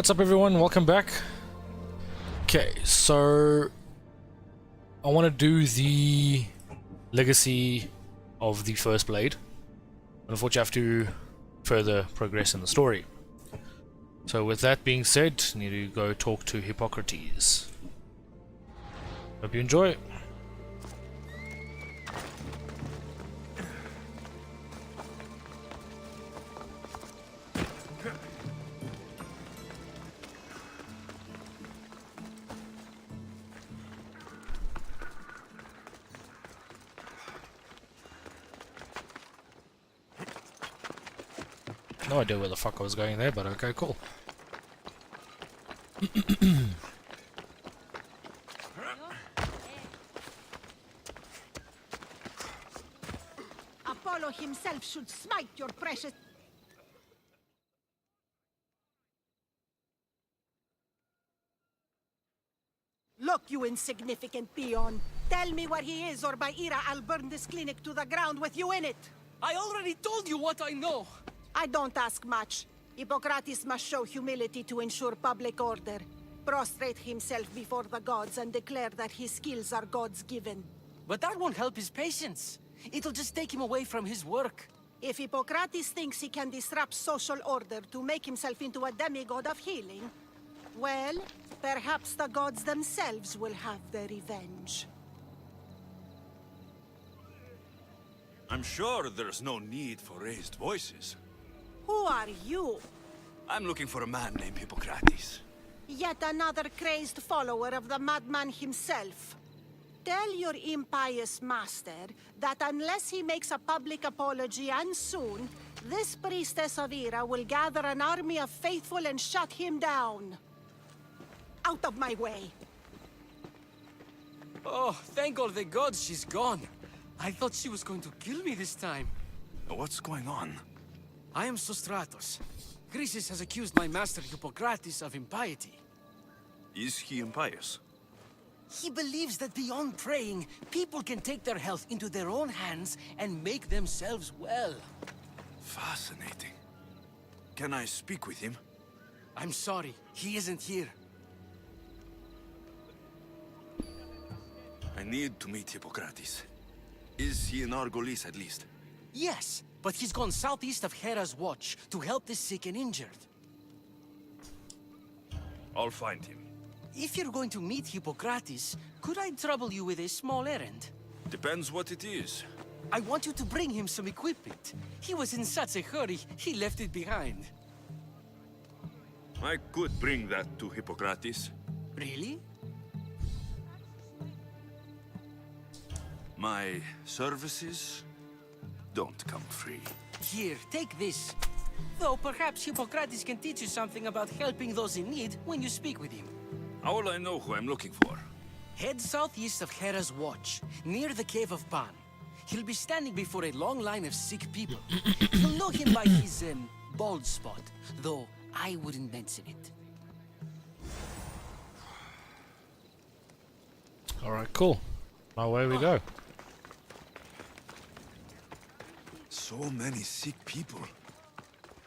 what's up everyone? Welcome back. Okay, so I want to do the legacy of the first blade, but unfortunately I have to further progress in the story. So with that being said, I need to go talk to Hippocrates. Hope you enjoy. No idea where the fuck I was going there, but okay, cool. Apollo himself should smite your precious... Look, you insignificant peon. Tell me where he is, or by Ira, I'll burn this clinic to the ground with you in it. I already told you what I know. I don't ask much. Hippocrates must show humility to ensure public order. Prostrate himself before the gods and declare that his skills are gods given. But that won't help his patients. It'll just take him away from his work. If Hippocrates thinks he can disrupt social order to make himself into a demigod of healing, well, perhaps the gods themselves will have their revenge. I'm sure there's no need for raised voices. Who are you? I'm looking for a man named Hippocrates. Yet another crazed follower of the madman himself. Tell your impious master that unless he makes a public apology, and soon, this priestess of Ira will gather an army of faithful and shut him down. Out of my way! Oh, thank all the gods she's gone. I thought she was going to kill me this time. What's going on? I am Sostratos. Chrysis has accused my master Hippocrates of impiety. Is he impious? He believes that beyond praying, people can take their health into their own hands and make themselves well. Fascinating. Can I speak with him? I'm sorry, he isn't here. I need to meet Hippocrates. Is he in Argolis at least? Yes, but he's gone southeast of Hera's watch to help the sick and injured. I'll find him. If you're going to meet Hippocrates, could I trouble you with a small errand? Depends what it is. I want you to bring him some equipment. He was in such a hurry, he left it behind. I could bring that to Hippocrates. Really? My services don't come free. Here, take this. Though perhaps Hippocrates can teach you something about helping those in need when you speak with him. How will I know who I'm looking for? Head southeast of Hera's watch, near the Cave of Pan. He'll be standing before a long line of sick people. You'll know him by his, bald spot, though I wouldn't mention it. Alright, cool. Away we go. So many sick people.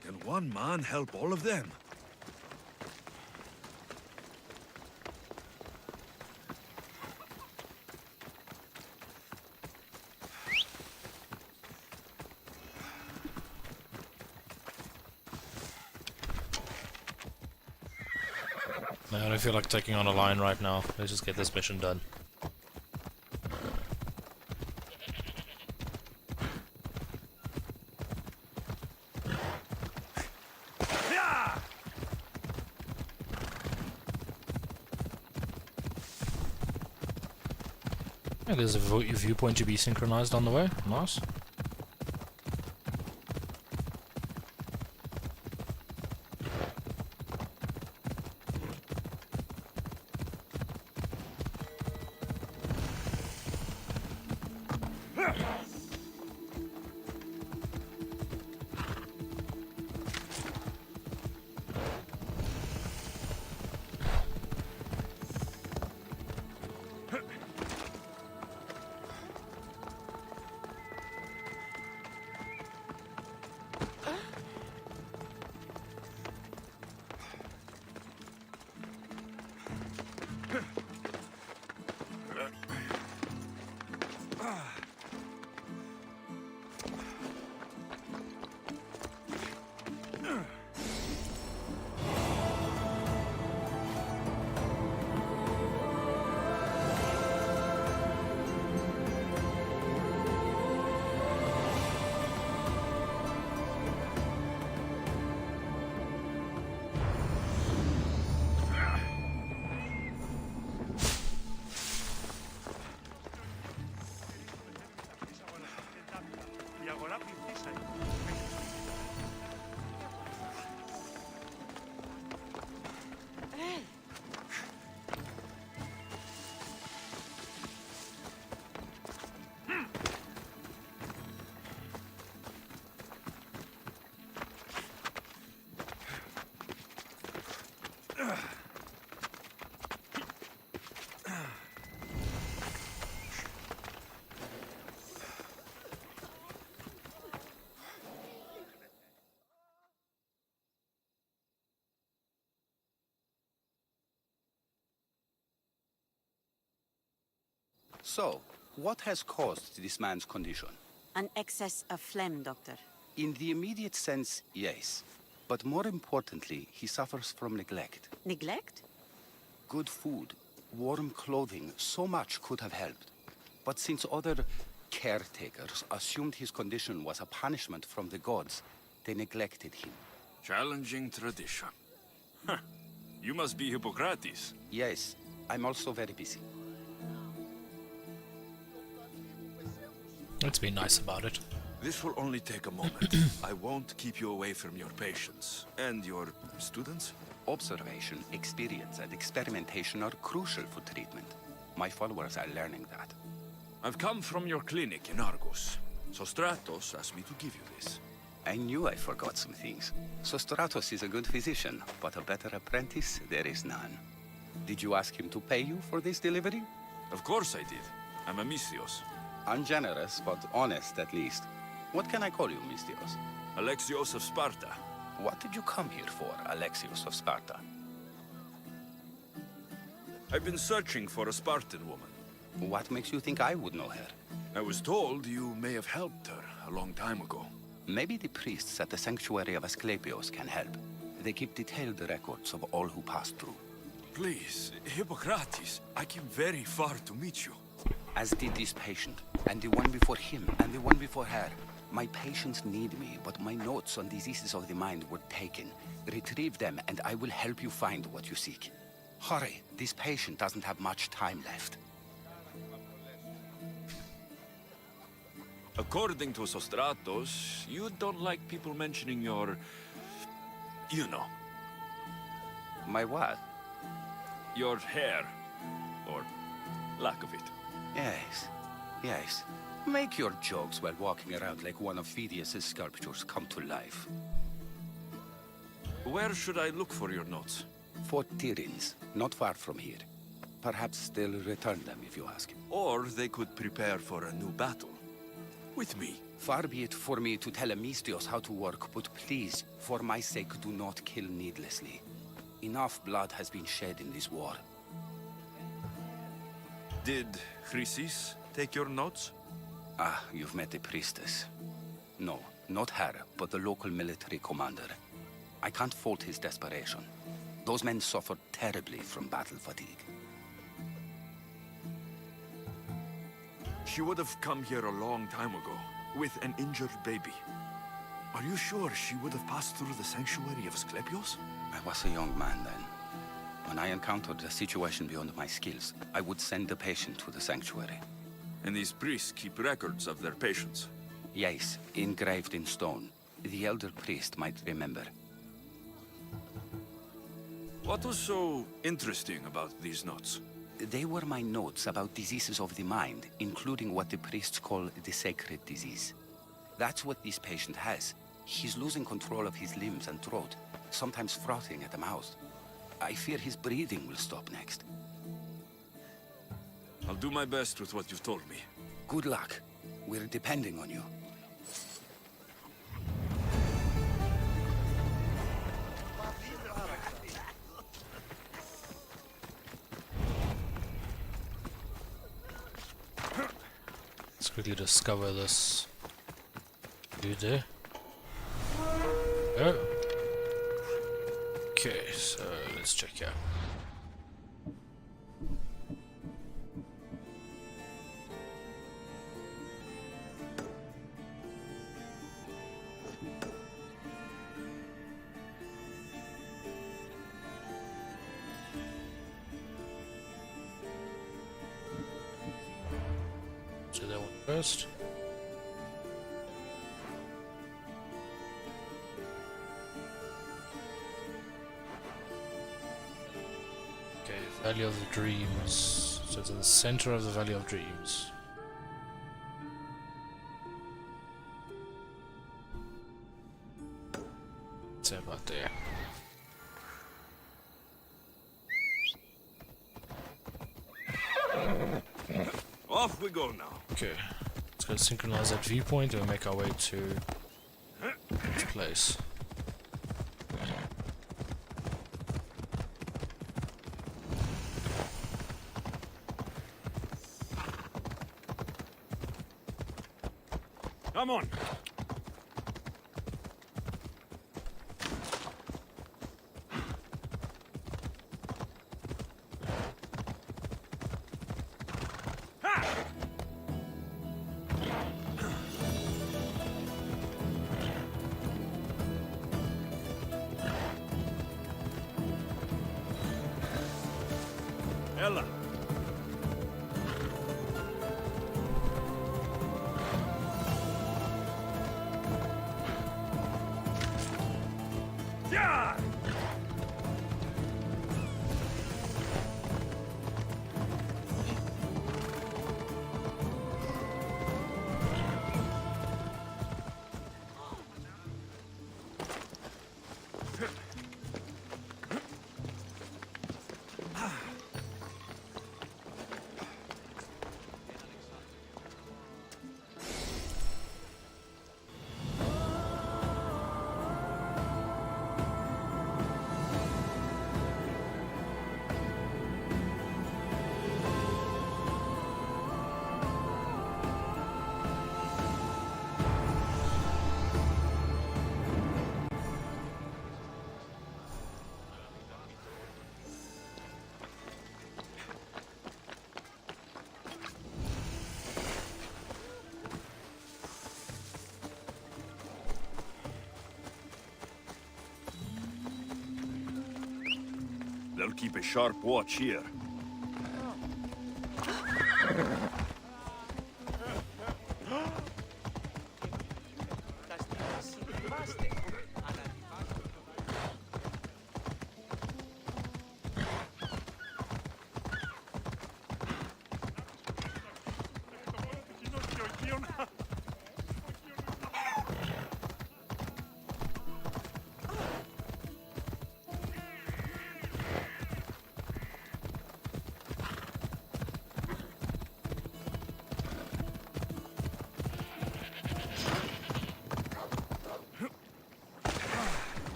Can one man help all of them? No, I don't feel like taking on a lion right now. Let's just get this mission done. Yeah, there's a viewpoint to be synchronized on the way. Nice. So, what has caused this man's condition? An excess of phlegm, Doctor. In the immediate sense, yes. But more importantly, he suffers from neglect. Neglect? Good food, warm clothing, so much could have helped. But since other caretakers assumed his condition was a punishment from the gods, they neglected him. Challenging tradition. Huh. You must be Hippocrates. Yes, I'm also very busy. Let's be nice about it. This will only take a moment. I won't keep you away from your patients. And your students? Observation, experience, and experimentation are crucial for treatment. My followers are learning that. I've come from your clinic in Argos. So Stratos asked me to give you this. I knew I forgot some things. Sostratos is a good physician, but a better apprentice there is none. Did you ask him to pay you for this delivery? Of course I did. I'm a missios. Ungenerous, but honest at least. What can I call you, mistios? Alexios of Sparta. What did you come here for, Alexios of Sparta? I've been searching for a Spartan woman. What makes you think I would know her? I was told you may have helped her a long time ago. Maybe the priests at the sanctuary of Asclepios can help. They keep detailed records of all who passed through. Please, Hippocrates, I came very far to meet you. As did this patient, and the one before him, and the one before her. My patients need me, but my notes on diseases of the mind were taken. Retrieve them, and I will help you find what you seek. Hurry, this patient doesn't have much time left. According to Sostratos, you don't like people mentioning your... you know, My what? your hair. Or lack of it. Yes, yes. Make your jokes while walking around like one of Phidias' sculptures come to life. Where should I look for your notes? Fort Tyrins, not far from here. Perhaps they'll return them if you ask. Or they could prepare for a new battle. With me. Far be it for me to tell a mistios how to work, but please, for my sake, do not kill needlessly. Enough blood has been shed in this war. Did Chrysis take your notes? Ah, you've met the priestess. No, not her, but the local military commander. I can't fault his desperation. Those men suffered terribly from battle fatigue. She would have come here a long time ago, with an injured baby. Are you sure she would have passed through the sanctuary of Asclepios? I was a young man then. When I encountered a situation beyond my skills, I would send the patient to the sanctuary. And these priests keep records of their patients. Yes, engraved in stone. The elder priest might remember. What was so interesting about these notes? They were my notes about diseases of the mind, including what the priests call the sacred disease. That's what this patient has. He's losing control of his limbs and throat, sometimes frothing at the mouth. I fear his breathing will stop next. I'll do my best with what you've told me. Good luck. We're depending on you. quickly discover this dude there. Oh. Okay, so let's check out. So that one first. Okay, Valley of the Dreams. So it's in the center of the Valley of Dreams. It's about there. Off we go now. Okay, let's go synchronize that viewpoint and make our way to this place. Come on. Ella. Yeah! They'll keep a sharp watch here.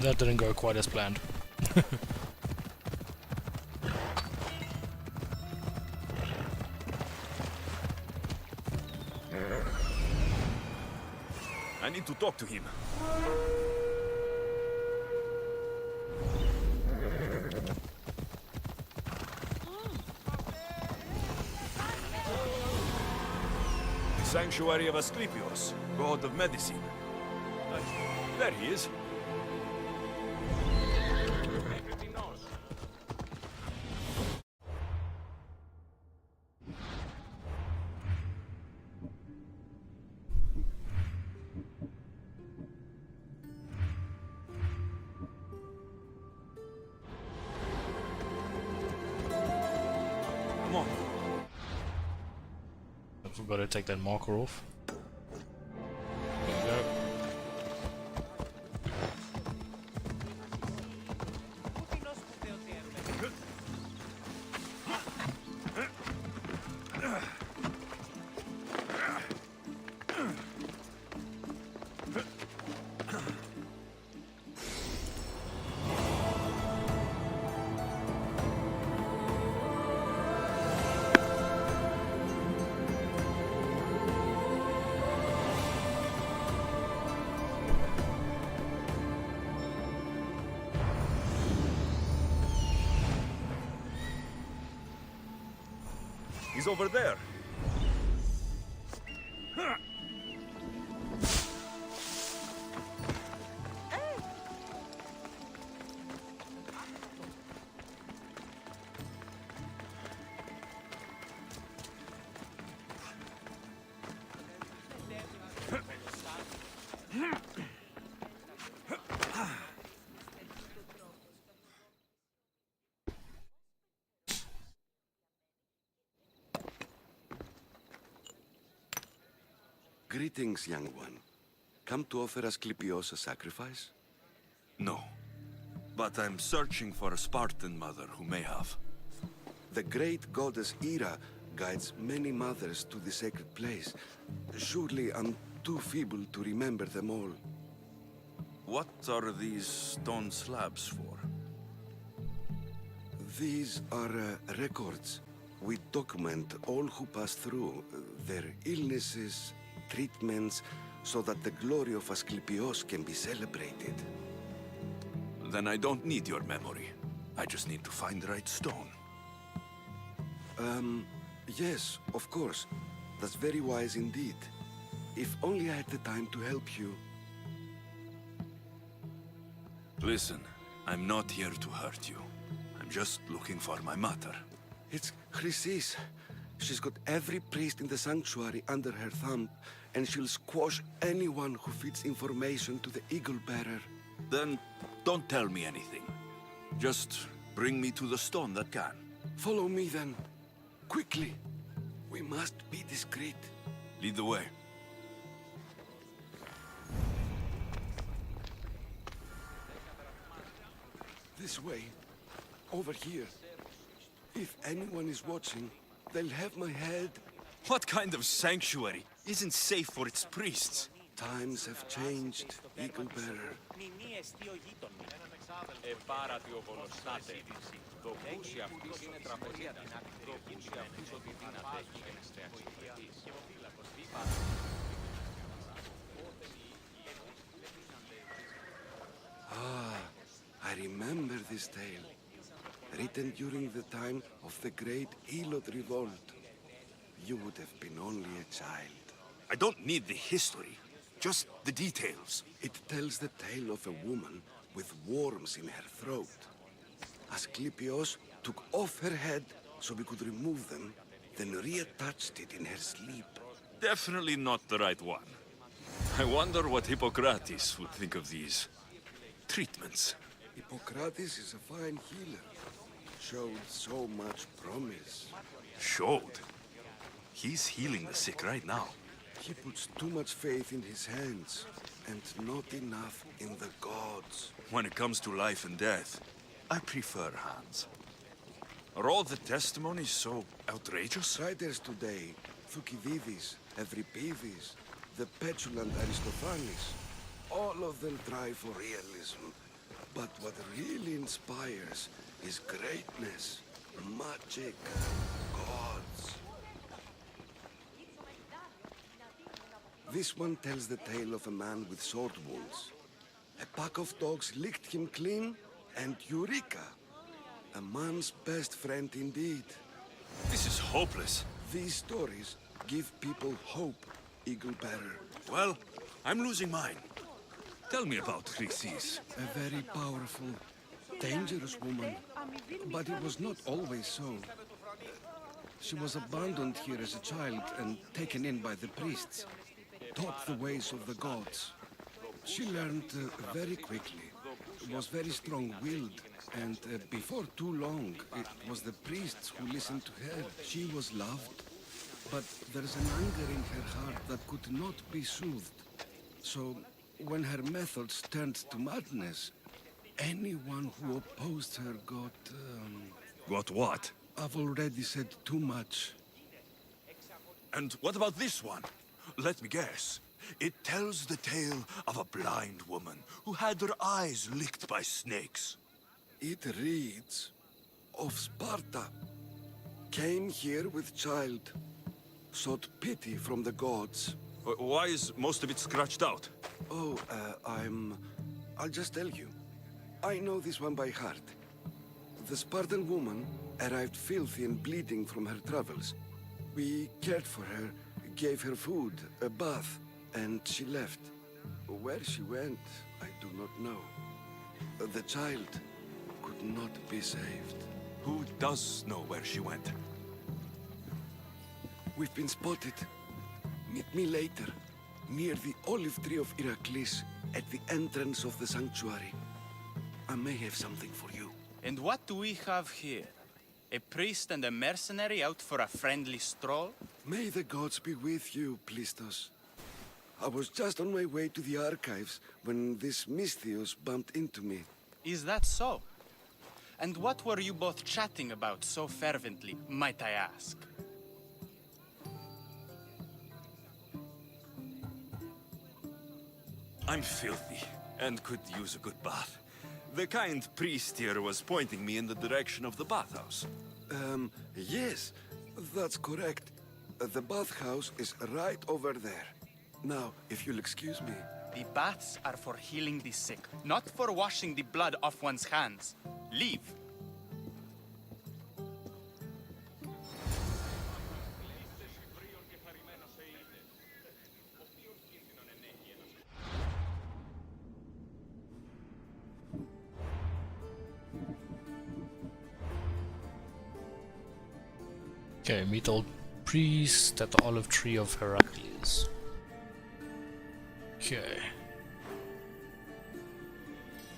That didn't go quite as planned. I need to talk to him. The Sanctuary of Asclepios, god of medicine. There he is. Come on. I forgot to take that marker off. There we go. He's over there. Greetings, young one. Come to offer Asclepios a sacrifice? No. But I'm searching for a Spartan mother who may have. The great goddess Ira guides many mothers to the sacred place. Surely I'm too feeble to remember them all. What are these stone slabs for? These are records. We document all who pass through, their illnesses, treatments, so that the glory of Asclepios can be celebrated. Then I don't need your memory. I just need to find the right stone. Yes, of course. That's very wise indeed. If only I had the time to help you. Listen, I'm not here to hurt you. I'm just looking for my mother. It's Chrysis. She's got every priest in the sanctuary under her thumb, and she'll squash anyone who feeds information to the Eagle Bearer. Then don't tell me anything. Just bring me to the stone that can. Follow me then. Quickly. We must be discreet. Lead the way. This way. Over here. If anyone is watching, they'll have my head. What kind of sanctuary isn't safe for its priests? Times have changed, Eagle Bearer. I remember this tale. Written during the time of the Great Elot Revolt. You would have been only a child. I don't need the history, just the details. It tells the tale of a woman with worms in her throat. Asclepios took off her head so we could remove them, then reattached it in her sleep. Definitely not the right one. I wonder what Hippocrates would think of these treatments. Hippocrates is a fine healer. Showed so much promise. Showed? He's healing the sick right now. He puts too much faith in his hands, and not enough in the gods. When it comes to life and death, I prefer hands. Are all the testimonies so outrageous? Writers today, Thucydides, Euripides, the petulant Aristophanes, all of them try for realism. But what really inspires is greatness, magic, gods. This one tells the tale of a man with sword wounds. A pack of dogs licked him clean, and Eureka! A man's best friend indeed. This is hopeless. These stories give people hope, Eagle Bearer. Well, I'm losing mine. Tell me about Chrysis. A very powerful, dangerous woman. But it was not always so. She was abandoned here as a child and taken in by the priests. Taught the ways of the gods. She learned very quickly. Was very strong-willed. And before too long, it was the priests who listened to her. She was loved. But there's an anger in her heart that could not be soothed. So, when her methods turned to madness, anyone who opposed her got... Got what? I've already said too much. And what about this one? Let me guess. It tells the tale of a blind woman who had her eyes licked by snakes. It reads of Sparta. Came here with child. Sought pity from the gods. Why is most of it scratched out? Oh, I'll just tell you. I know this one by heart. The Spartan woman arrived filthy and bleeding from her travels. We cared for her, gave her food, a bath, and she left. Where she went, I do not know. The child could not be saved. Who does know where she went? We've been spotted. Meet me later, near the olive tree of Iraklis, at the entrance of the sanctuary. I may have something for you. And what do we have here? A priest and a mercenary out for a friendly stroll? May the gods be with you, Plistos. I was just on my way to the archives when this Misthios bumped into me. Is that so? And what were you both chatting about so fervently, might I ask? I'm filthy, and could use a good bath. The kind priest here was pointing me in the direction of the bathhouse. Yes, that's correct. The bathhouse is right over there. Now, if you'll excuse me. The baths are for healing the sick, not for washing the blood off one's hands. Leave. Okay, meet old priest at the olive tree of Heracles. Okay.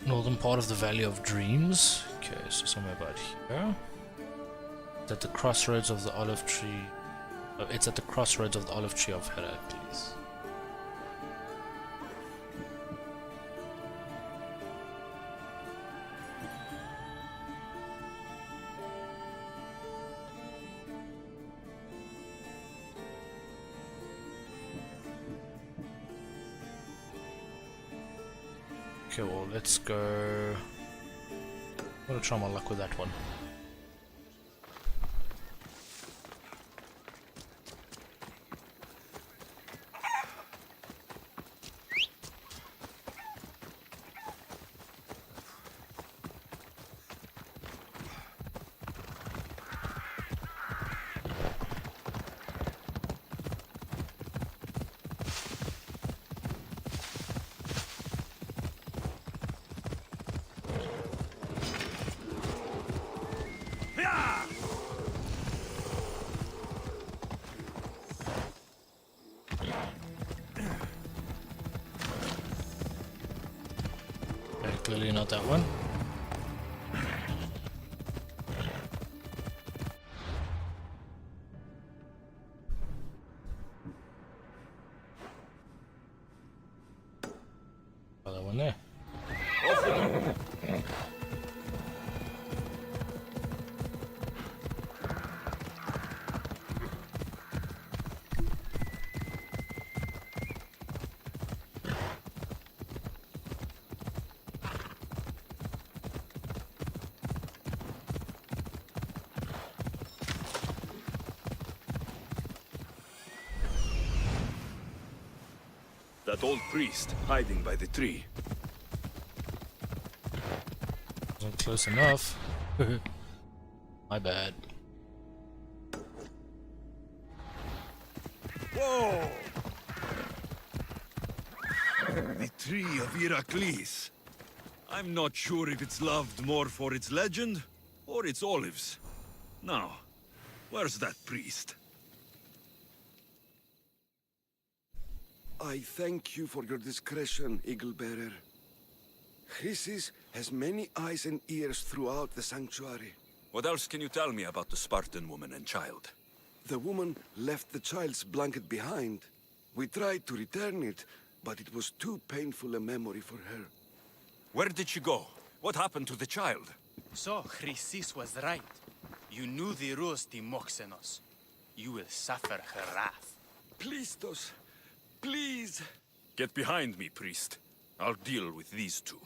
Northern part of the Valley of Dreams. Okay, so somewhere about here. It's at the crossroads of the olive tree. It's at the crossroads of the olive tree of Heracles. Okay, well, let's go. I'm gonna try my luck with that one. Clearly not that one. Oh, that one there. That old priest hiding by the tree. Wasn't close enough. My bad. Whoa! The tree of Iraklis. I'm not sure if it's loved more for its legend or its olives. Now, where's that priest? I thank you for your discretion, Eagle-bearer. Chrysis has many eyes and ears throughout the sanctuary. What else can you tell me about the Spartan woman and child? The woman left the child's blanket behind. We tried to return it, but it was too painful a memory for her. Where did she go? What happened to the child? So, Chrysis was right. You knew the rules, Timoxenos. You will suffer her wrath. Plistos, please! Get behind me, priest. I'll deal with these two.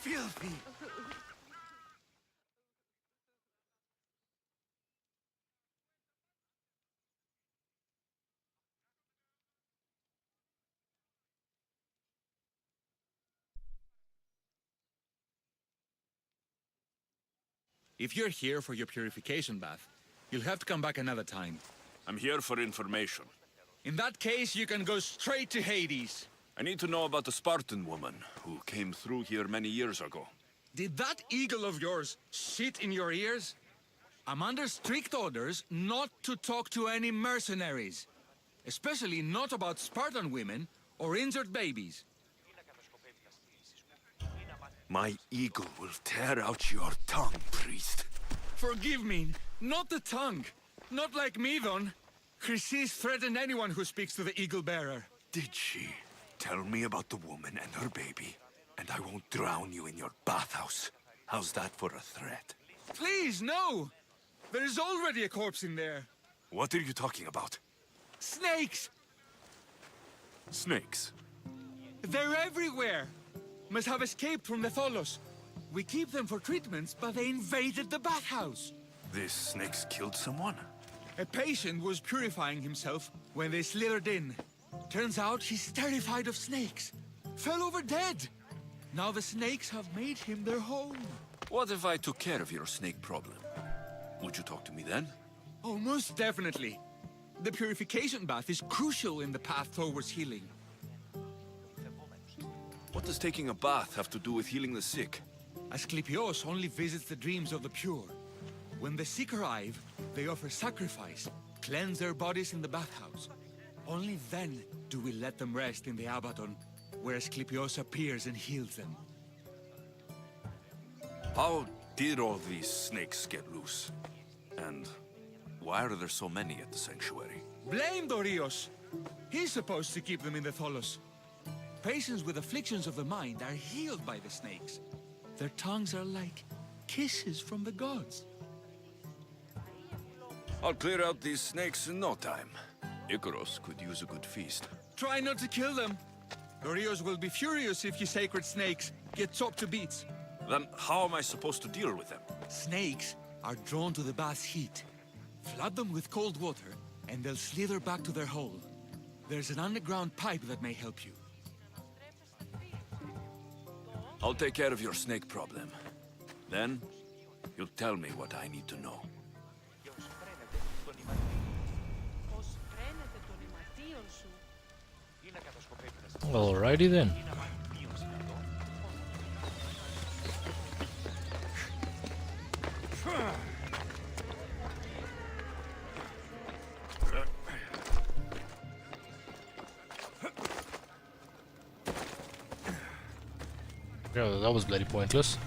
Filthy! If you're here for your purification bath, you'll have to come back another time. I'm here for information. In that case, you can go straight to Hades. I need to know about the Spartan woman who came through here many years ago. Did that eagle of yours shit in your ears? I'm under strict orders not to talk to any mercenaries. Especially not about Spartan women or injured babies. My eagle will tear out your tongue, priest. Forgive me, not the tongue. Not like me, Don. Chrysis threatened anyone who speaks to the eagle bearer. Did she? Tell me about the woman and her baby, and I won't drown you in your bathhouse. How's that for a threat? Please, no! There's already a corpse in there. What are you talking about? Snakes! Snakes? They're everywhere! Must have escaped from the Tholos. We keep them for treatments, but they invaded the bathhouse. These snakes killed someone? A patient was purifying himself when they slithered in. Turns out he's terrified of snakes. Fell over dead. Now the snakes have made him their home. What if I took care of your snake problem? Would you talk to me then? Oh, most definitely. The purification bath is crucial in the path towards healing. What does taking a bath have to do with healing the sick? Asclepios only visits the dreams of the pure. When the sick arrive, they offer sacrifice, cleanse their bodies in the bathhouse. Only then do we let them rest in the Abaddon, where Asclepios appears and heals them. How did all these snakes get loose? And why are there so many at the sanctuary? Blame Dorios! He's supposed to keep them in the Tholos. Patients with afflictions of the mind are healed by the snakes. Their tongues are like kisses from the gods. I'll clear out these snakes in no time. Icaros could use a good feast. Try not to kill them. Dorios will be furious if you sacred snakes get chopped to bits. Then how am I supposed to deal with them? Snakes are drawn to the bath's heat. Flood them with cold water, and they'll slither back to their hole. There's an underground pipe that may help you. I'll take care of your snake problem. Then, you'll tell me what I need to know. Alrighty then. Yeah, that was bloody pointless.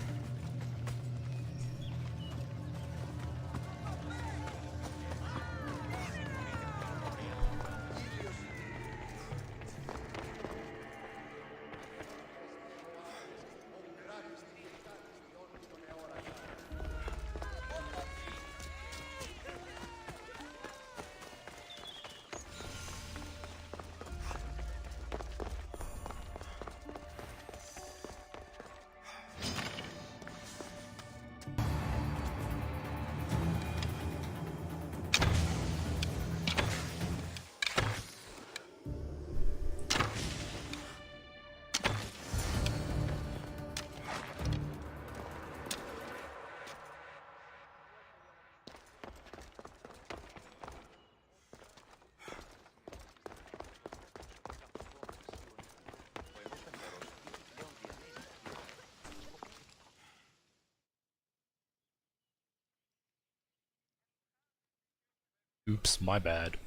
Oops, my bad.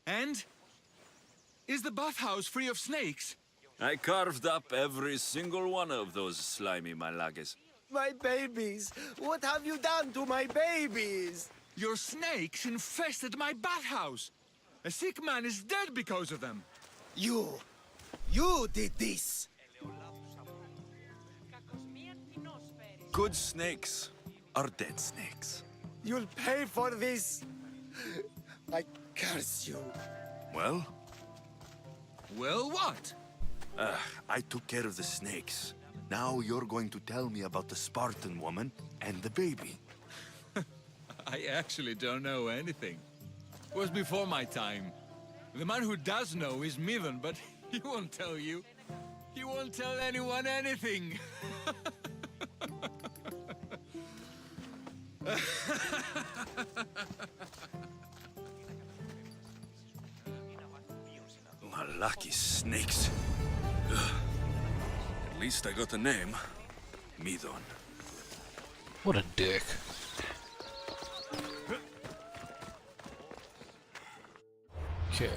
And Is the bathhouse free of snakes? I carved up every single one of those slimy malagas. My babies! What have you done to my babies? Your snakes infested my bathhouse. A sick man is dead because of them. You did this! Good snakes are dead snakes. You'll pay for this! I curse you. Well, Well, what? I took care of the snakes. Now you're going to tell me about the Spartan woman and the baby. I actually don't know anything. It was before my time. The man who does know is Midan, but he won't tell you. He won't tell anyone anything. Malaki snakes. Ugh. At least I got a name. Midon. What a dick. Okay.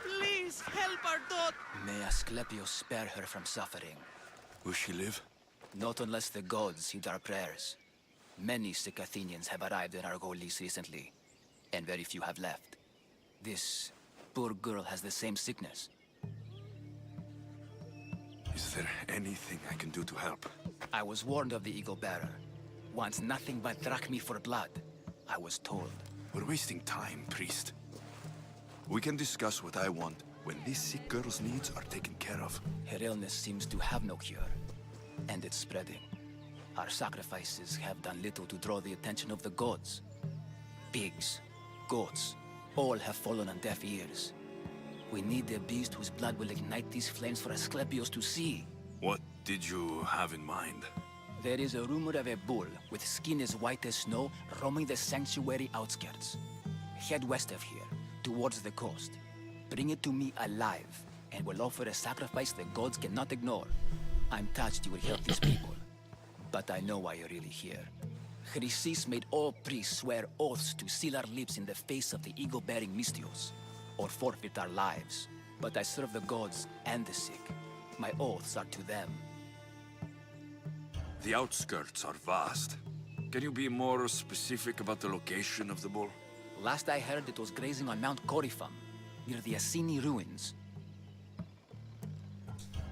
Please help our daughter. May Asclepius spare her from suffering. Will she live? Not unless the gods heed our prayers. Many sick Athenians have arrived in Argolis recently, and very few have left. This poor girl has the same sickness. Is there anything I can do to help? I was warned of the Eagle Bearer. Wants nothing but drachmi for blood. I was told. We're wasting time, priest. We can discuss what I want when this sick girl's needs are taken care of. Her illness seems to have no cure, and it's spreading. Our sacrifices have done little to draw the attention of the gods. Pigs, goats, all have fallen on deaf ears. We need a beast whose blood will ignite these flames for Asclepius to see. What did you have in mind? There is a rumor of a bull with skin as white as snow roaming the sanctuary outskirts. Head west of here, towards the coast. Bring it to me alive, and we'll offer a sacrifice the gods cannot ignore. I'm touched you will help these people, but I know why you're really here. Chrysis made all priests swear oaths to seal our lips in the face of the eagle-bearing missiosn, or forfeit our lives. But I serve the gods and the sick. My oaths are to them. The outskirts are vast. Can you be more specific about the location of the bull? Last I heard, it was grazing on Mount Corifum, near the Assini ruins.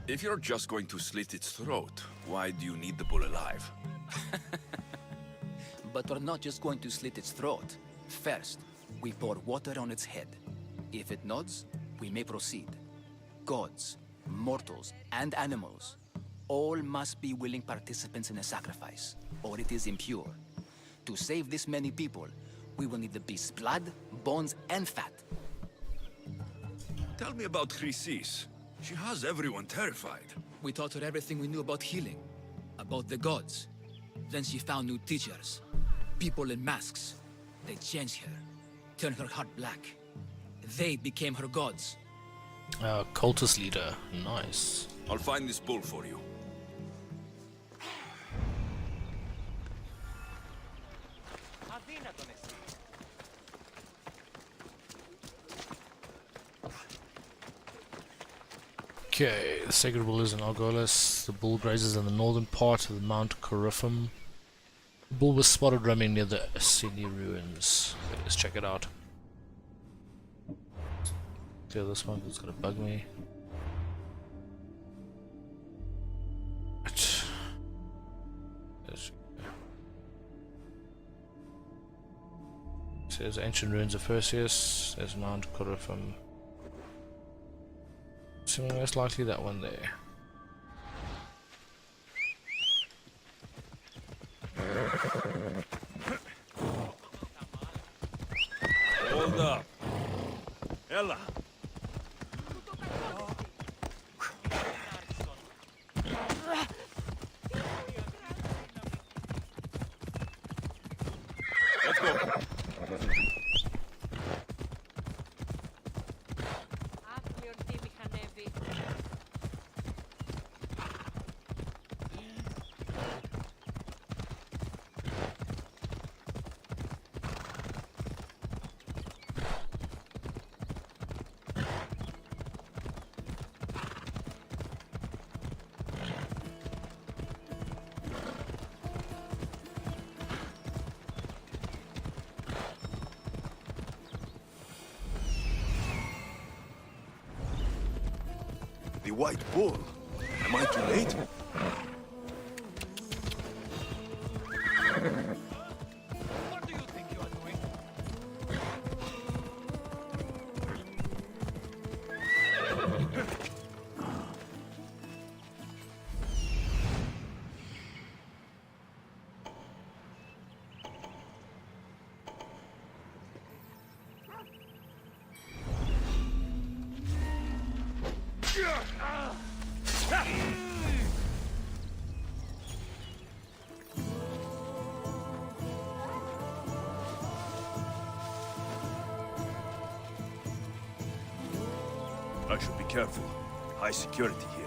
If you're just going to slit its throat, why do you need the bull alive? But we're not just going to slit its throat. First, we pour water on its head. If it nods, we may proceed. Gods, mortals, and animals, all must be willing participants in a sacrifice, or it is impure. To save this many people, we will need the beast's blood, bones, and fat. Tell me about Chrysis. She has everyone terrified. We taught her everything we knew about healing, about the gods. Then she found new teachers, people in masks. They changed her, turned her heart black. They became her gods. Cultist leader. Nice. I'll find this bull for you. Okay, the sacred bull is in Argolis. The bull grazes in the northern part of the Mount Corifum. The bull was spotted roaming near the Assini ruins. Okay, let's check it out. Clear this one, it's gonna bug me. Right. There's ancient ruins of Perseus. There's Mount Corifum. So most likely that one there. up. Ella. Let's go. The White Bull. Am I too late? What do you think you are doing? I should be careful. High security here.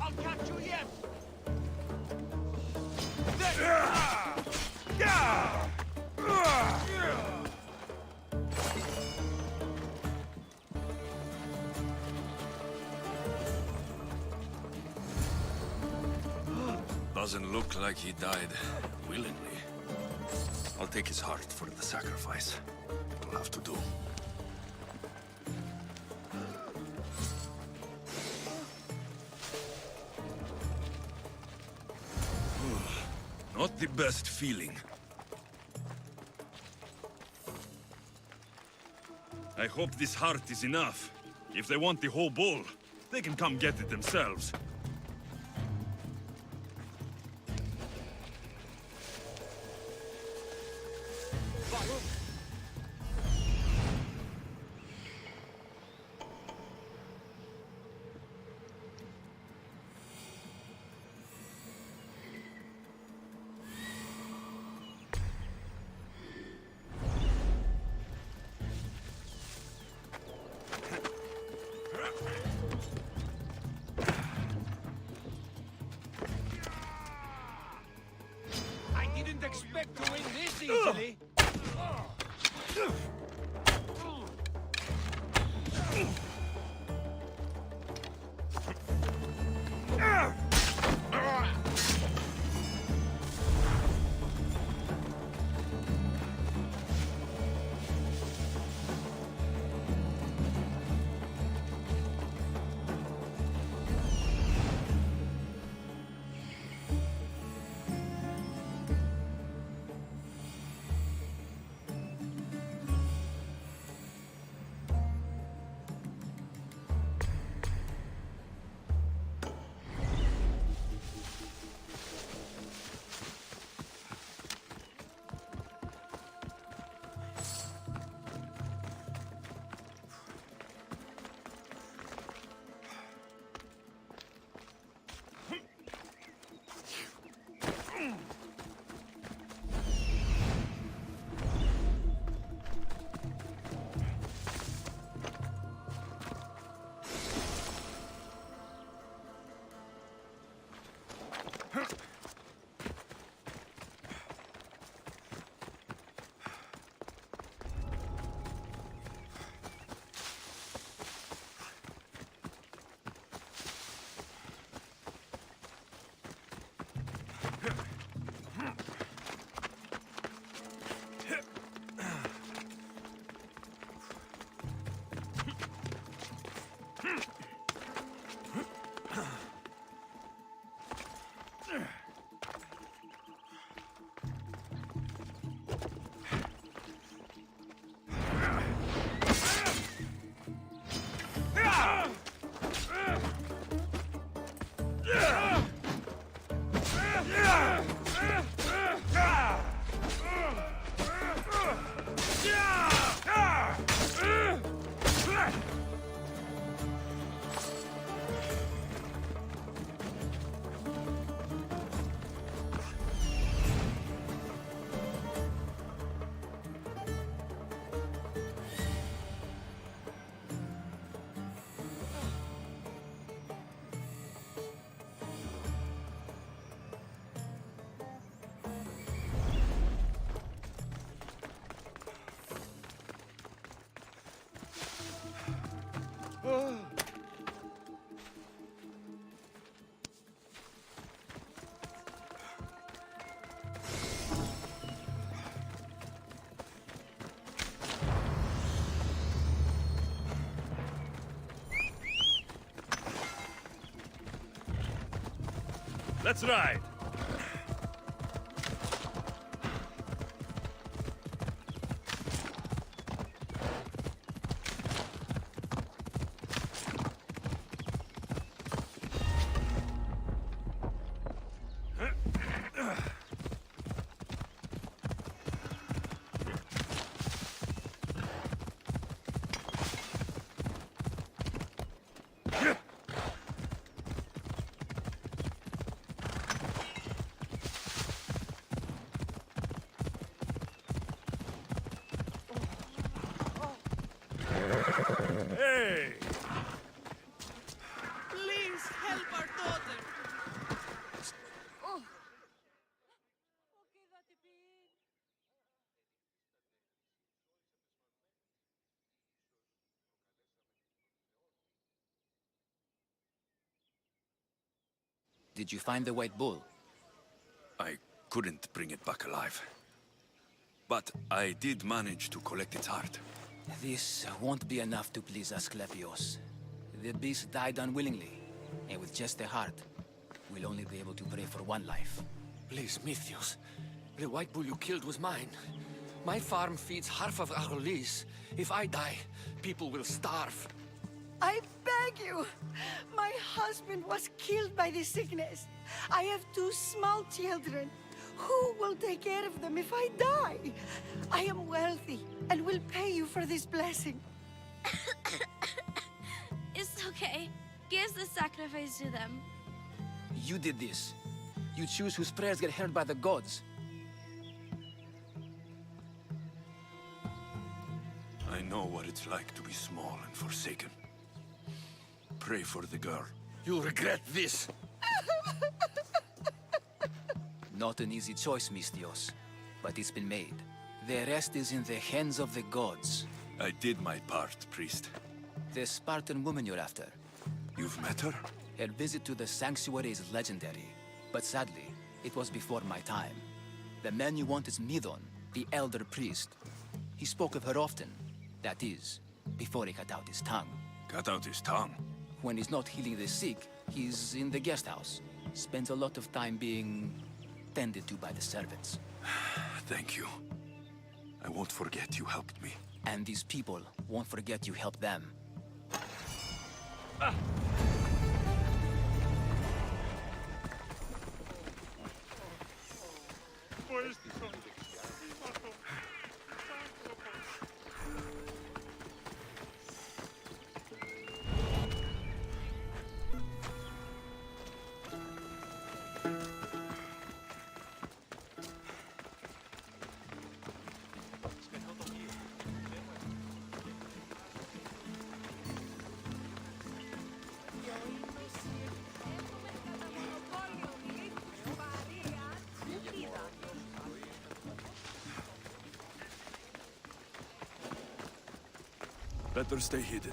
I'll catch you yet! Doesn't look like he died willingly. I'll take his heart for the sacrifice. It'll have to do. Not the best feeling. I hope this heart is enough. If they want the whole bull, they can come get it themselves. Let's ride! Hey! Please help our daughter. Did you find the white bull? I couldn't bring it back alive. But I did manage to collect its heart. This won't be enough to please Asclepios. The beast died unwillingly, and with just a heart, we'll only be able to pray for one life. Please, Mythios. The white bull you killed was mine. My farm feeds half of Arolis. If I die, people will starve. I beg you! My husband was killed by this sickness. I have 2 small children. Who will take care of them if I die? I am wealthy and will pay you for this blessing. It's okay. Give the sacrifice to them. You did this. You choose whose prayers get heard by the gods. I know what it's like to be small and forsaken. Pray for the girl. You'll regret this. Not an easy choice, Mystios, but it's been made. The rest is in the hands of the gods. I did my part, priest. The Spartan woman you're after. You've met her? Her visit to the sanctuary is legendary, but sadly, it was before my time. The man you want is Midon, the elder priest. He spoke of her often. That is, before he cut out his tongue. Cut out his tongue? When he's not healing the sick, he's in the guest house. Spends a lot of time being tended to by the servants. Thank you. I won't forget you helped me. And these people won't forget you helped them. Better stay hidden.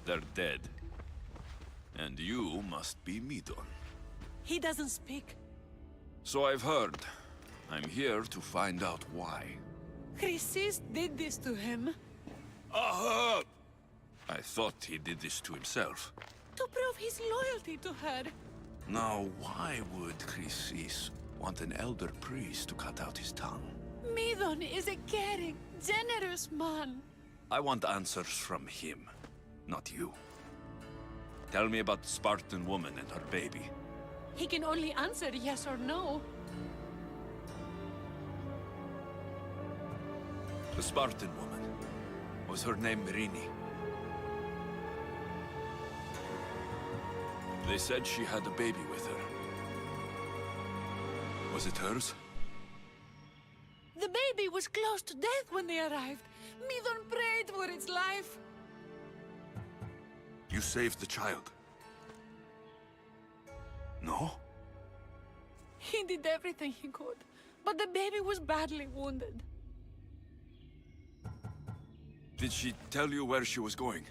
They're dead. And you must be Midon. He doesn't speak. So I've heard. I'm here to find out why. Chrysis did this to him. Aha! I thought he did this to himself. To prove his loyalty to her. Now, why would Chrysis want an elder priest to cut out his tongue? Midon is a caring, generous man. I want answers from him, not you. Tell me about the Spartan woman and her baby. He can only answer yes or no. The Spartan woman. Was her name Mirini? They said she had a baby with her. Was it hers? The baby was close to death when they arrived. Midon prayed for its life. You saved the child. No? He did everything he could, but the baby was badly wounded. Did she tell you where she was going?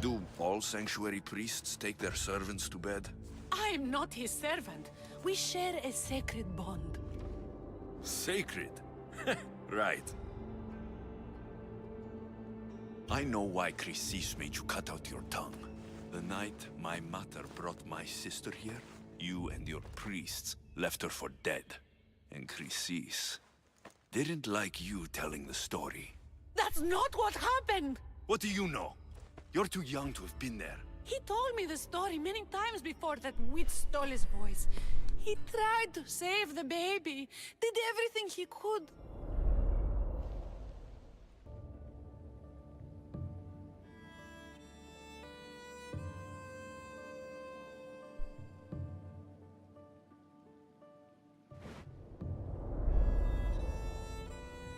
Do all sanctuary priests take their servants to bed? I am not his servant. We share a sacred bond. Sacred? Right. I know why Chrysis made you cut out your tongue. The night my mater brought my sister here, you and your priests left her for dead. And Chrysis didn't like you telling the story. That's not what happened! What do you know? You're too young to have been there. He told me the story many times before that witch stole his voice. He tried to save the baby, did everything he could.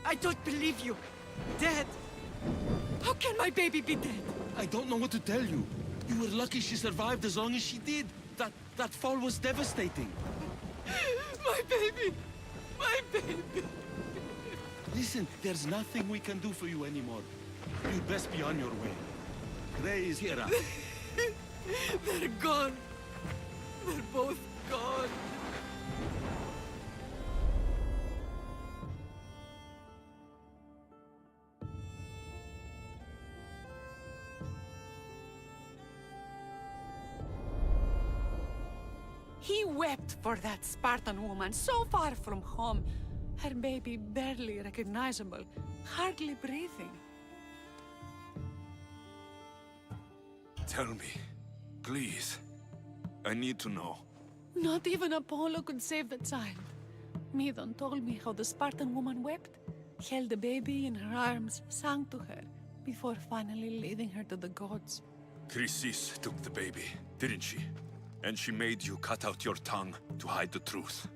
I don't believe you. Dead. How can my baby be dead? I don't know what to tell you. You were lucky she survived as long as she did. That fall was devastating. My baby! My baby! Listen, there's nothing we can do for you anymore. You'd best be on your way. Ray is here. They're gone. They're both gone. He wept for that Spartan woman so far from home. Her baby barely recognizable, hardly breathing. Tell me, please. I need to know. Not even Apollo could save the child. Midon told me how the Spartan woman wept, held the baby in her arms, sang to her, before finally leading her to the gods. Chrysis took the baby, didn't she? And she made you cut out your tongue to hide the truth.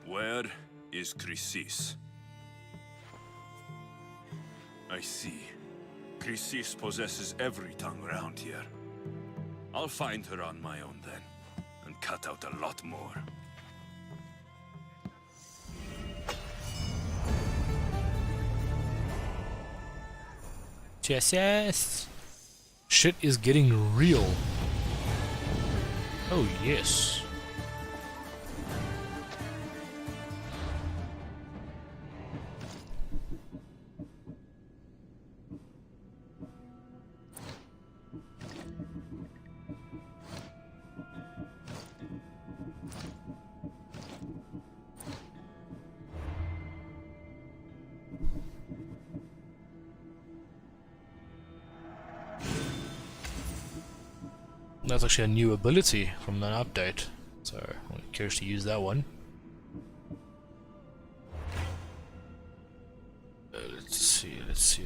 Where is Chrysis? I see. Chrysis possesses every tongue around here. I'll find her on my own then, and cut out a lot more. Yes, yes. Shit is getting real. Oh, yes. That's actually a new ability from that update, so I'm curious to use that one. Let's see. Let's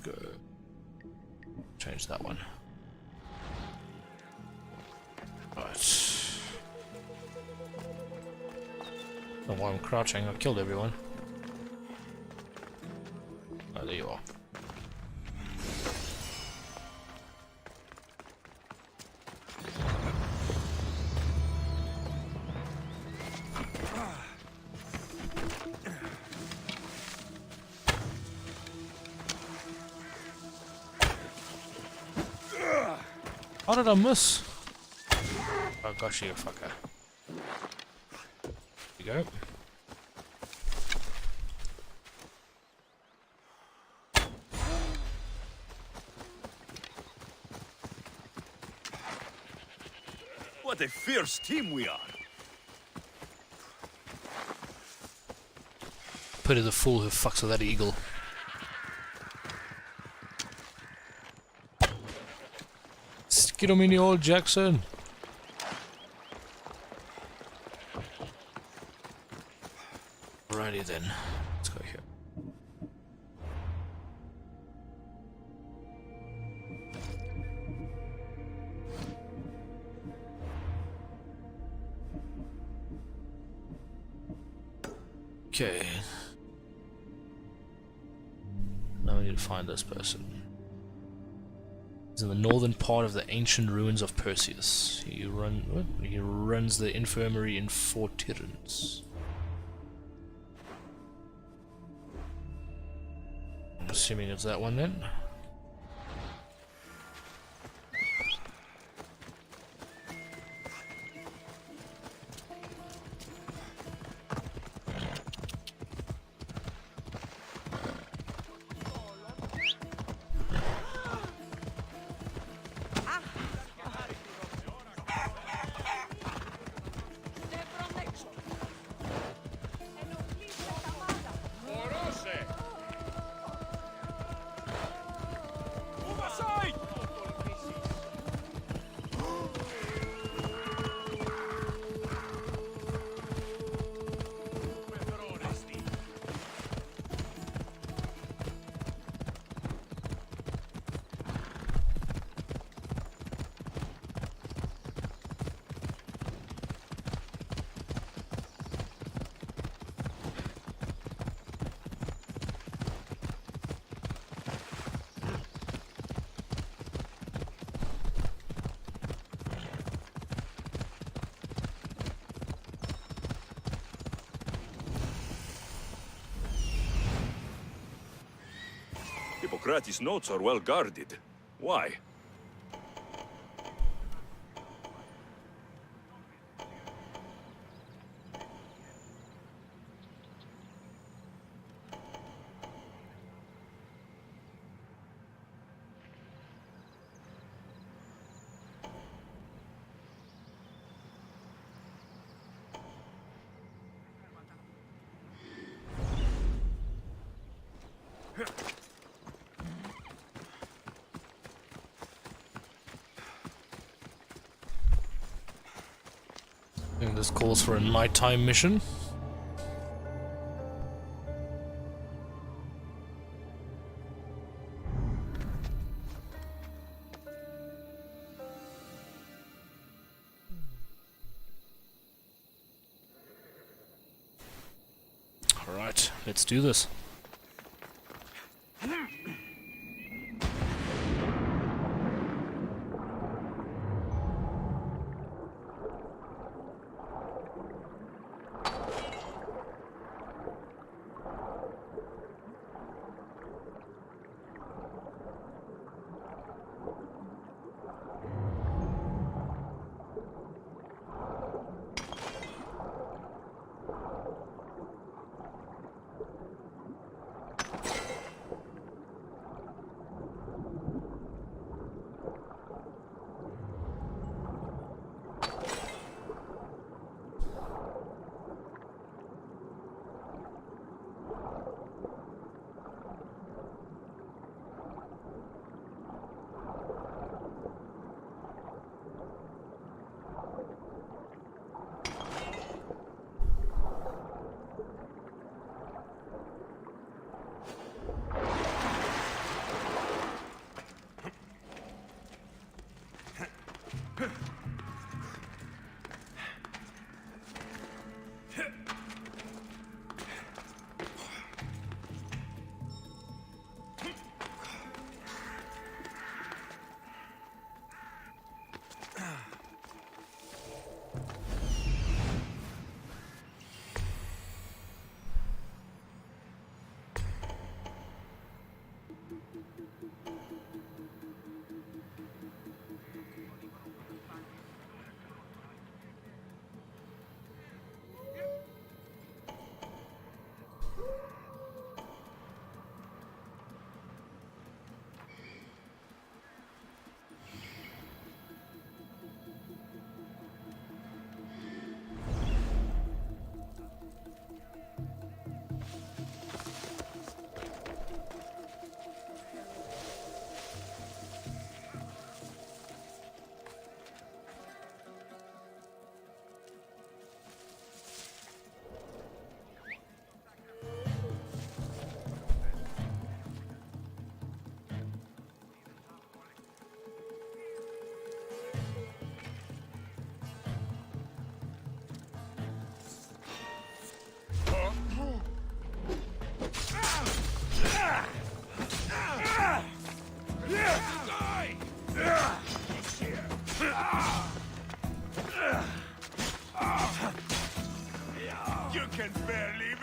go. Change that one. Right. And while I'm crouching, I've killed everyone. Oh, there you are. How did I miss? Oh gosh, you fucker. There you go. What a fierce team we are! Pity the fool who fucks with that eagle. Get him in the old Jackson. Alrighty then. Let's go here. Okay. Now we need to find this person. He's in the northern part of the ancient ruins of Perseus. He runs the infirmary in Fort Tyrannus. I'm assuming it's that one then. Hippocrates' notes are well guarded. Why? I think this calls for a nighttime mission. Alright, let's do this.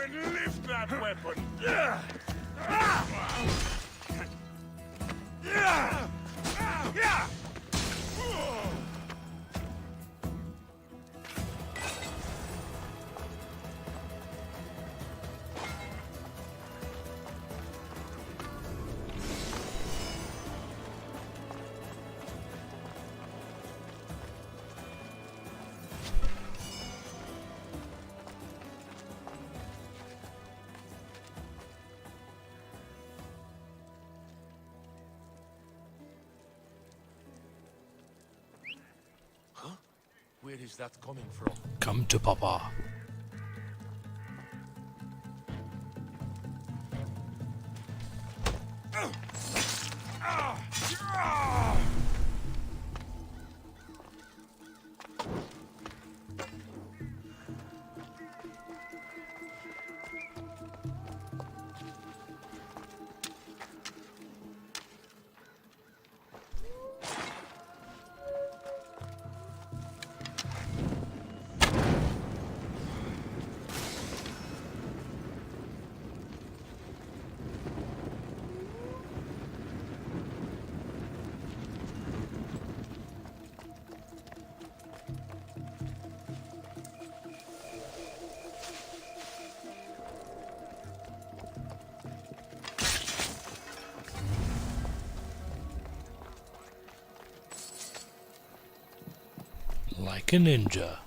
even lift that weapon! Where is that coming from? Come to Papa. Like a ninja.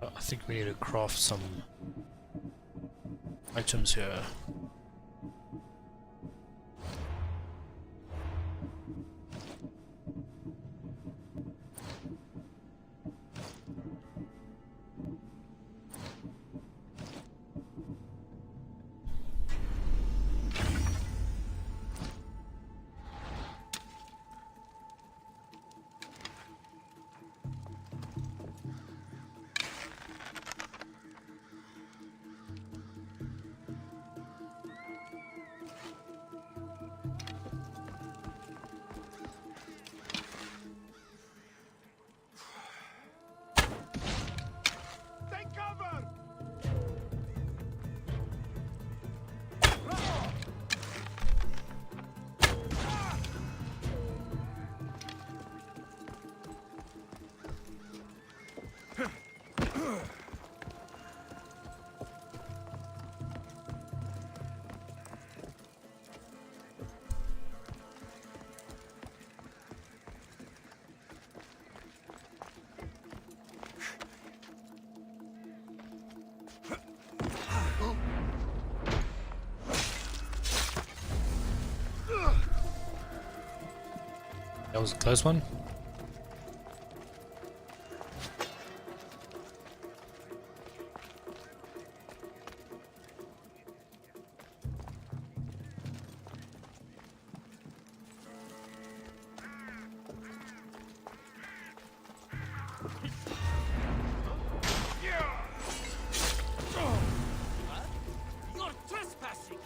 I think we need to craft some items here. That was a close one. You're trespassing!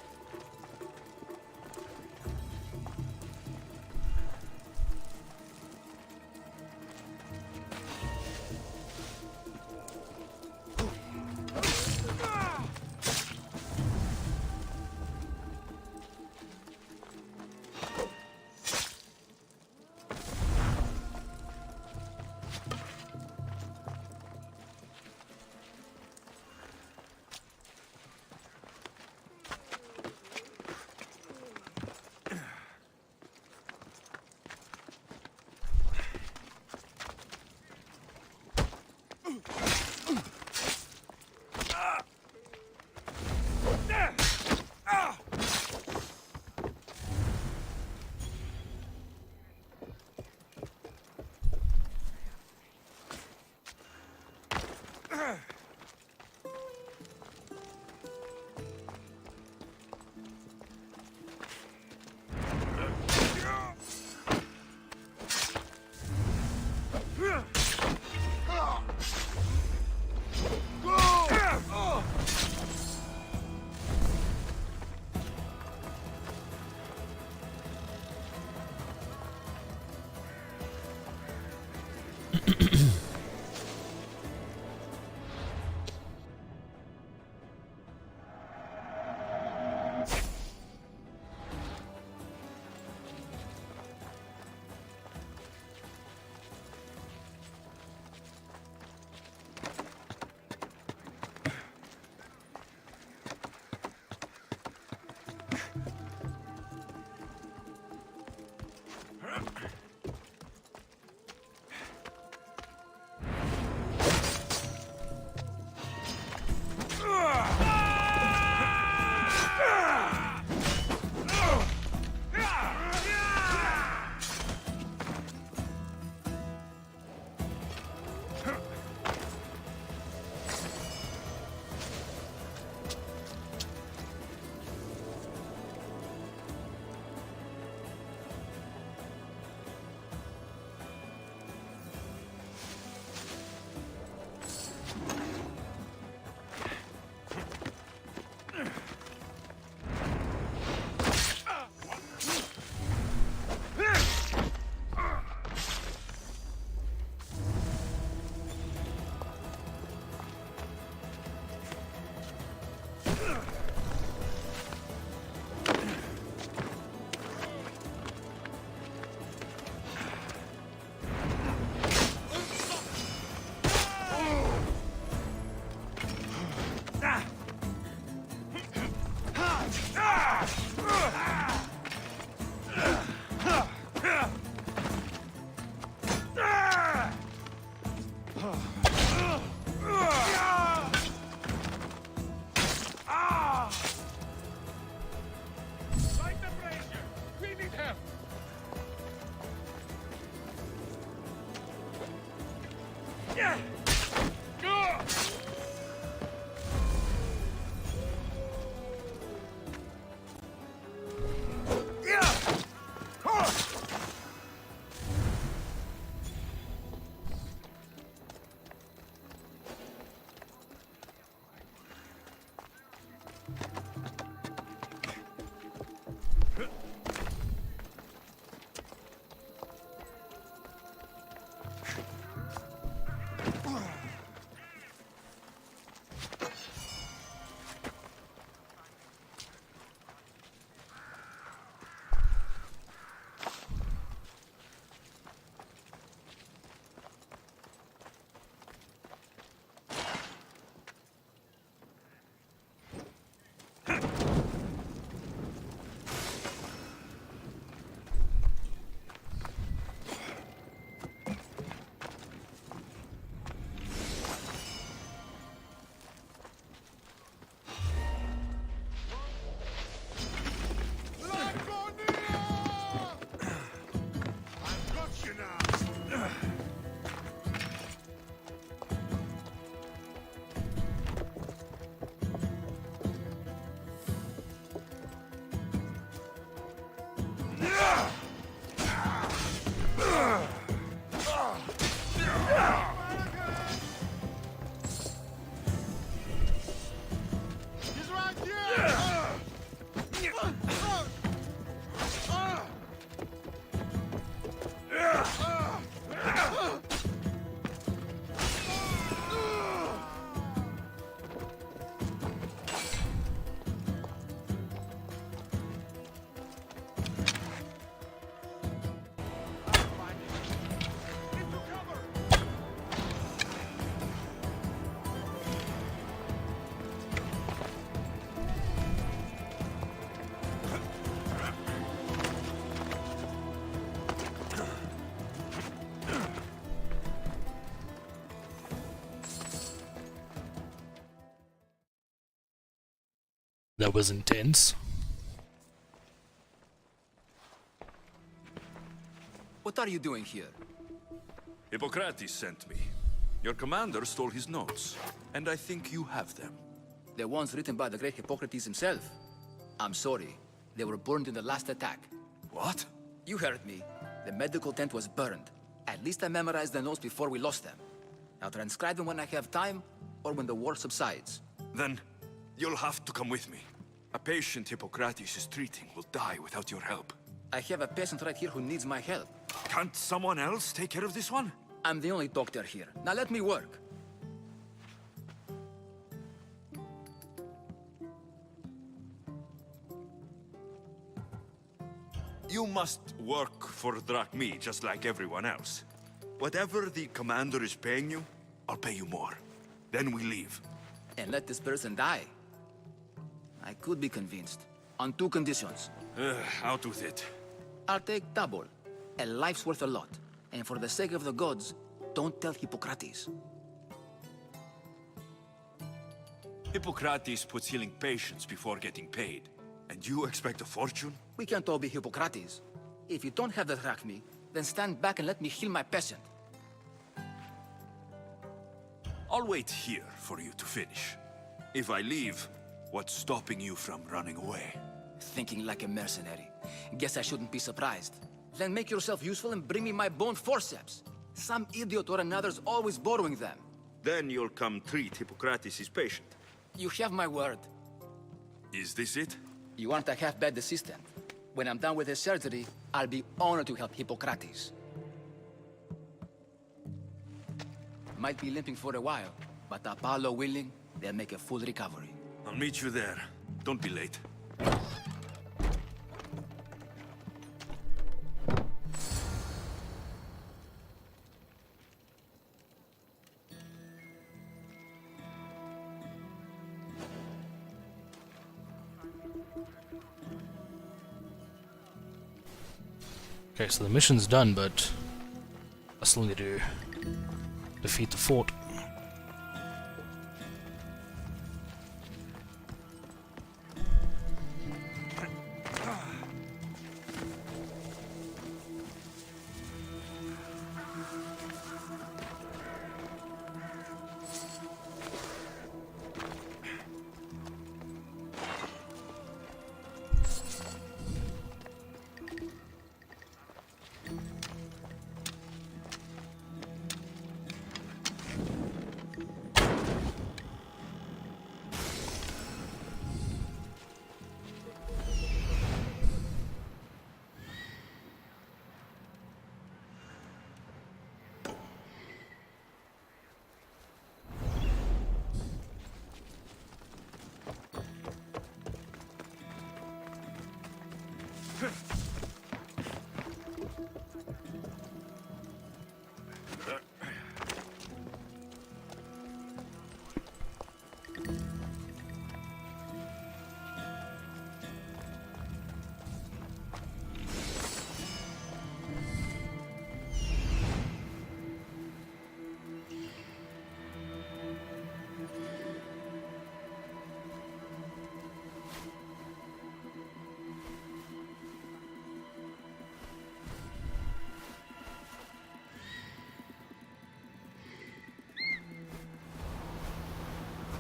That was intense. What are you doing here? Hippocrates sent me. Your commander stole his notes, and I think you have them. The ones written by the great Hippocrates himself. I'm sorry. They were burned in the last attack. What? You heard me. The medical tent was burned. At least I memorized the notes before we lost them. I'll transcribe them when I have time, or when the war subsides. Then, you'll have to come with me. A patient Hippocrates is treating will die without your help. I have a patient right here who needs my help. Can't someone else take care of this one? I'm the only doctor here. Now let me work. You must work for Drachmi, just like everyone else. Whatever the commander is paying you, I'll pay you more. Then we leave. And let this person die. I could be convinced. On 2 conditions. Out with it. I'll take double. A life's worth a lot. And for the sake of the gods, don't tell Hippocrates. Hippocrates puts healing patients before getting paid. And you expect a fortune? We can't all be Hippocrates. If you don't have the drachmi, then stand back and let me heal my patient. I'll wait here for you to finish. If I leave, what's stopping you from running away? Thinking like a mercenary. Guess I shouldn't be surprised. Then make yourself useful and bring me my bone forceps. Some idiot or another's always borrowing them. Then you'll come treat Hippocrates' patient. You have my word. Is this it? You aren't a half-bad assistant. When I'm done with his surgery, I'll be honored to help Hippocrates. Might be limping for a while, but Apollo willing, they'll make a full recovery. I'll meet you there. Don't be late. Okay, so the mission's done, but I still need to defeat the fort.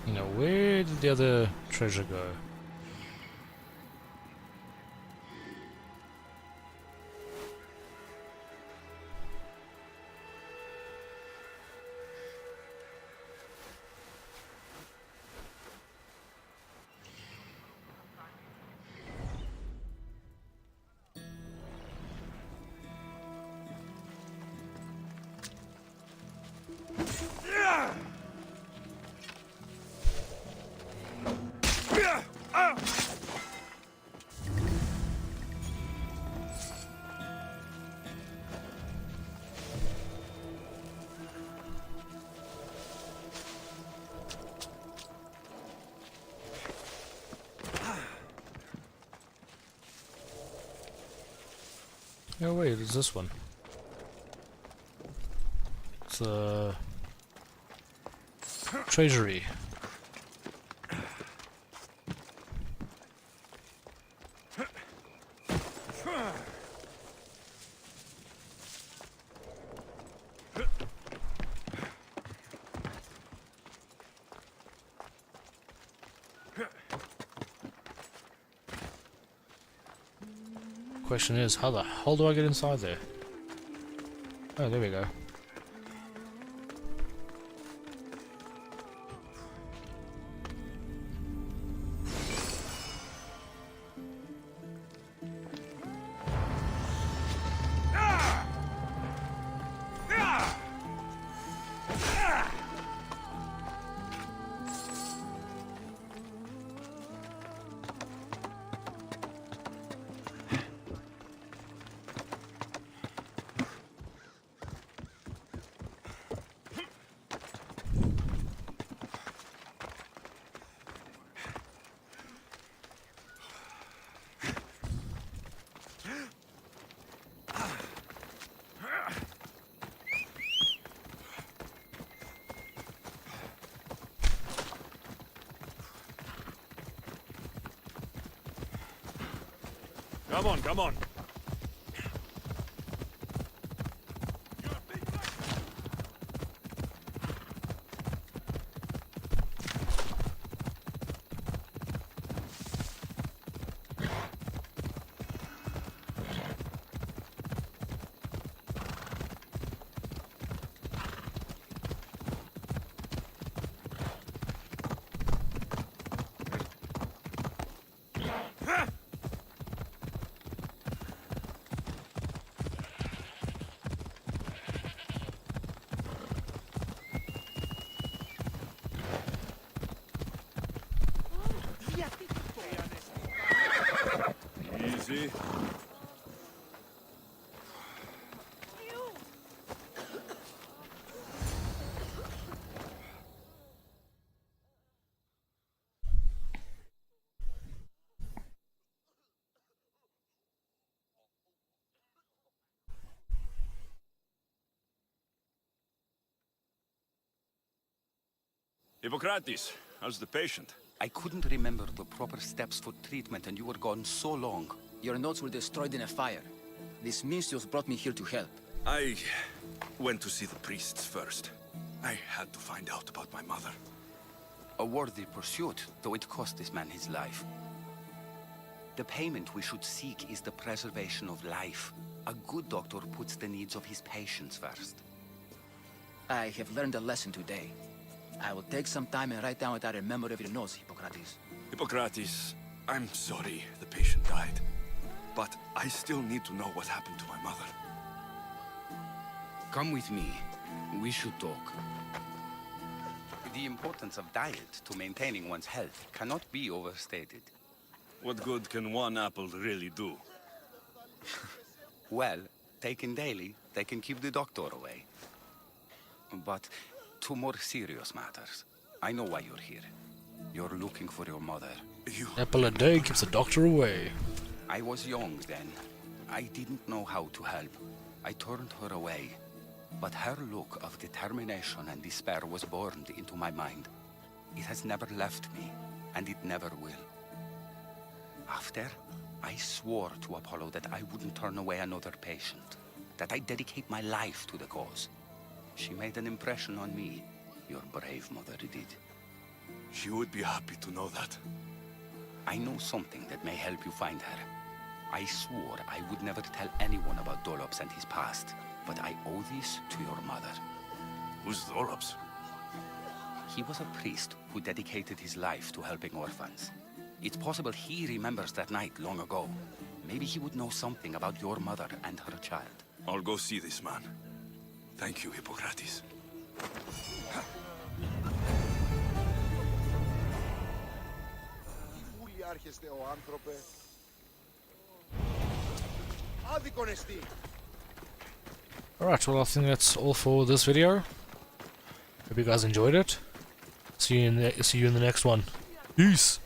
You know, where did the other treasure go? Oh wait, it's this one. It's a treasury. Question is, how the hell do I get inside there? Oh, there we go. Come on, come on. Easy. Hippocrates, how's the patient? I couldn't remember the proper steps for treatment and you were gone so long. Your notes were destroyed in a fire. These missios brought me here to help. I went to see the priests first. I had to find out about my mother. A worthy pursuit, though it cost this man his life. The payment we should seek is the preservation of life. A good doctor puts the needs of his patients first. I have learned a lesson today. I will take some time and write down what I remember of your notes, Hippocrates. Hippocrates, I'm sorry the patient died. But I still need to know what happened to my mother. Come with me. We should talk. The importance of diet to maintaining one's health cannot be overstated. What good can one apple really do? Well, taken daily, they can keep the doctor away. But to more serious matters. I know why you're here. You're looking for your mother. Apple a day keeps the doctor away. I was young then. I didn't know how to help. I turned her away. But her look of determination and despair was burned into my mind. It has never left me, and it never will. After, I swore to Apollo that I wouldn't turn away another patient, that I'd dedicate my life to the cause. She made an impression on me. Your brave mother did. She would be happy to know that. I know something that may help you find her. I swore I would never tell anyone about Dolops and his past, but I owe this to your mother. Who's Dolops? He was a priest who dedicated his life to helping orphans. It's possible he remembers that night long ago. Maybe he would know something about your mother and her child. I'll go see this man. Thank you, Hippocrates. Alright, well I think that's all for this video. Hope you guys enjoyed it. See you in the next one. Peace!